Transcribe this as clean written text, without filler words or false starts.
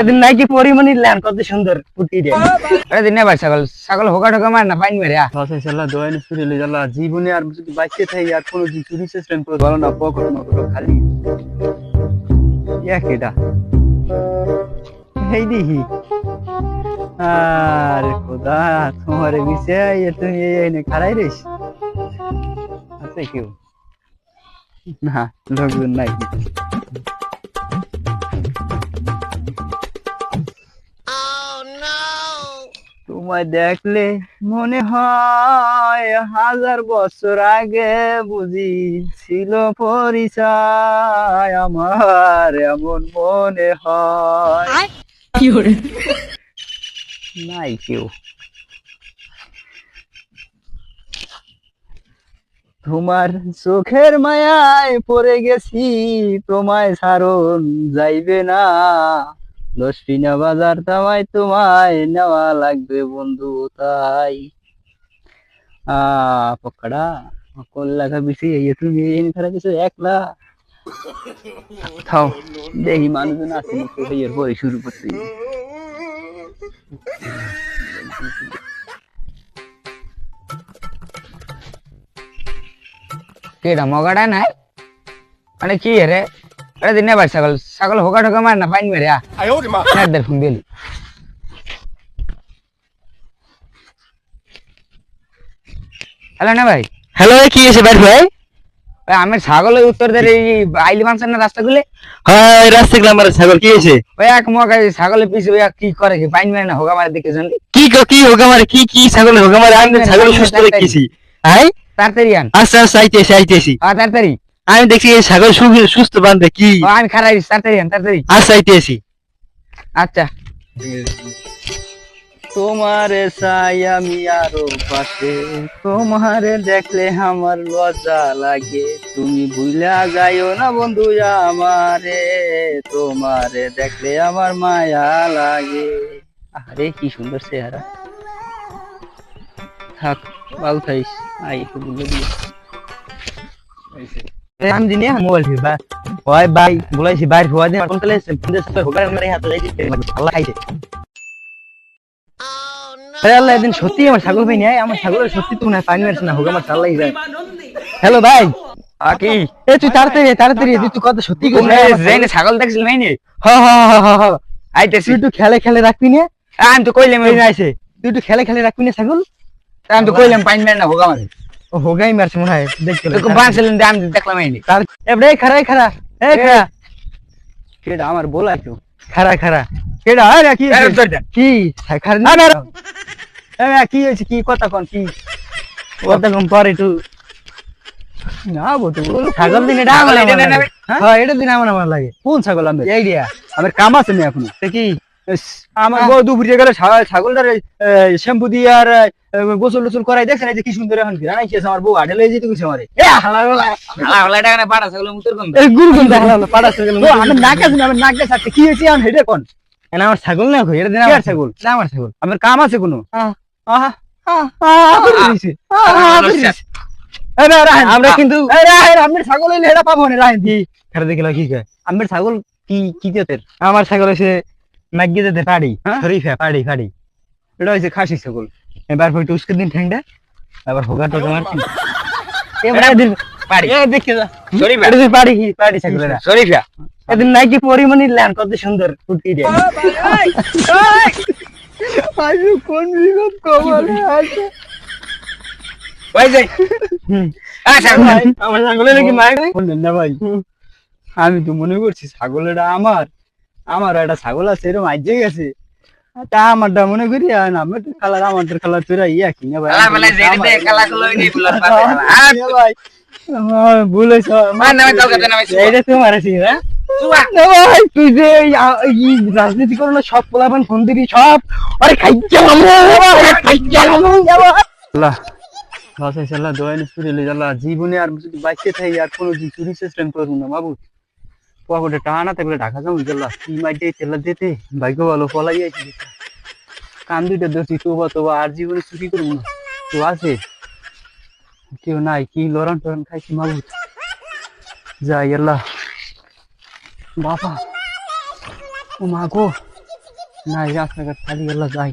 এদিন নাকি পরিমণি ল্যান্ড কত সুন্দর ফুটি রে আরে দিনে ভাই ছাগল ছাগল হোকা ঠোকা মার না পাইন মেরে সসাই সাল্লাহ দোয়াই চুরি লে জাল্লা জীবনে আর যদি বাইকে থাকি আর কোনো জি চুরি সিস্টেম করে ভালো না পকেট মকট খালি ইয়া কেডা এই দিহি আরে খোদা তোমার বিষয় তুমি এনে খাড়াই রেস আছে কেউ না লোকজন নাই তোমায় দেখলে মনে হয় 1000 বছর আগে বুঝি ছিল পরিচয় আমার এমন মনে হয় নাই কেউ তোমার চোখের মায়ায় পড়ে গেছি তোমায় ছাড়ন যাইবে না 10 টিনা বাজার তামাই তোমায় নেওয়া লাগবে বন্ধু তাই পকড়া কল্লা খাবিছি এই তুমি এনে খারাপ কিছু একলা থাও দেখি মানুষজন আছে নাকি এর পরে শুরু করতে কেডা মগাড়া নাই মানে কি রে আরে দিনে ভাই ছাগল ছাগল হোকা ঠোকা মার না পাইন মেরে আদের ফোন দিলি হ্যালো না ভাই হ্যালো কি হয়েছে ভাই ভাই ভাই আমার ছাগলের উত্তর ধরে আইলি মানছেন না রাস্তা গুলে হ্যাঁ রাস্তা গেলাম আমার ছাগল কি হয়েছে ওই এক মগা ছাগলের পিছে ওই কি করে কি পাইন মেরে না হোকা মারে দেখে জানলি কি হোগা মারে কি ছাগল হোগা মারে আমি ছাগল সুস্থ রেখেছি হাই তাড়াতাড়ি আন আচ্ছা আচ্ছা আইতেছি তাড়াতাড়ি আমি দেখছি এই ছাগল সুস্থ বান্ধে কি আমি খারাপ তাড়াতাড়ি আন তাড়াতাড়ি আচ্ছা আইতেছি আচ্ছা তোমারে চাই আমি আরো পাশে তোমারে দেখলে আমার লজ্জা লাগে তুমি ভুলা যাইও না বন্ধু আমারে তোমারে দেখলে আমার মায়া লাগে আরে কি সুন্দর চেহারা থাক ভালো থাইস আই একটু বুঝে দিয়ে আমি দিনে মোবাইল ফিরবা ওই ভাই বলাইছি বাইরে হওয়া দিয়ে কোন তালে হোকা মেরে হাতে যাইতে আল্লাহ খাইছে আল্লাহ একদিন সত্যি আমার ছাগল ভাই নাই আমার ছাগলের সত্যি তুমি না পানি মারছ না হোক আমার চাল্লাই যায় হ্যালো ভাই কি এ তুই তাড়াতাড়ি তুই কত সত্যি করে ছাগল দেখছিস নাই নে আইতেছি তুই খেলে রাখবি না আমি তো কইলাম এই আইছে তুই একটু খেলে রাখবি না ছাগল আমি তো কইলাম পানি মার না হোক আমার ও হোগাই মারছে মনে হয় দেখতে তোকে বাঁচলেন আমি দেখলাম আইনি তার এবারে খারা কেডা আমার বলা কেউ খারা কেডা আরে কি খারা না কি হয়েছে কি কথা কোন কি কথা কম পরে একটু না বলতো ছাগল দিন এটা আমার হ্যাঁ এটা দিন আমার লাগে কোন ছাগল আমি আইডিয়া আমার কাম আছে না এখনো কি আমার বউ দুপুরে গেলে ছাগলটার শ্যাম্পু দিয়ে আর গোসল করাই দেখছেন এই যে কি সুন্দর এখন ফিরা নাইছে আমার বউ আডে লয়ে যেতে কইছে আমারে এ হালা টাকা না পাড়া ছাগল মুতর কোন এই গুরু কোন হালা পাড়া ছাগল আমি নাক কাছে সাথে কি হইছে আমি হেডে কোন এনা আমার ছাগল না কই এটা দিন আমার ছাগল না আমার ছাগল আমার কাম আছে কোনো আহা আমরা কিন্তু আমার ছাগল হইলে হেডা পাবো না রাহেন দি খারা দেখিলা কি কয় আমার ছাগল কি জাতের আমার ছাগল এসে নাগি যেতে পাড়ি শরীফা পাড়ি এটা হইছে খাসি ছাগল এবার ফটো উস্কে দিন ঠ্যাংটা আবার হোগা টোকা মারছি এবার দিন পাড়ি এ দেখে যা শরীফা এটা পাড়ি ছাগলেরা শরীফা এদিন নাকি পরিমণি ল্যান্ড কত সুন্দর ফুটি রে আজু কোন বিপদ খবর আছে ওই যাই আচ্ছা আমার ছাগলের কি মার বললেন না ভাই আমি তো মনে করছি ছাগলটা আমার একটা ছাগল আছে এরকম আইজে গেছে তা আমারটা মনে করি আমার কালার তোরা ইয়া কি না ভাই ভাই ভুল হয়েছ এটা তোমার আছে ভাই তুই যে রাজনীতি করো না সব পোলাপান ফোন দিবি সব আরে খাইছে জীবনে আর যদি বাইকে থাকি আর কোনো চুরি সিস্টেম করবো না বাবু পকেটে টাকা না থাকলে ঢাকা যাবো গেলা কি মাইতে তেলা দিতে ভাগ্য ভালো পলাই আইছি কান দুইটা ধরছি তোবা আর জীবনে চুরি করবো না তো আছে কেউ নাই কি লড়ান টরান খাইছি মাবু যাই আল্লাহ বাবা ও মা গো না এই রাস্তাঘাট খালি গেল যাই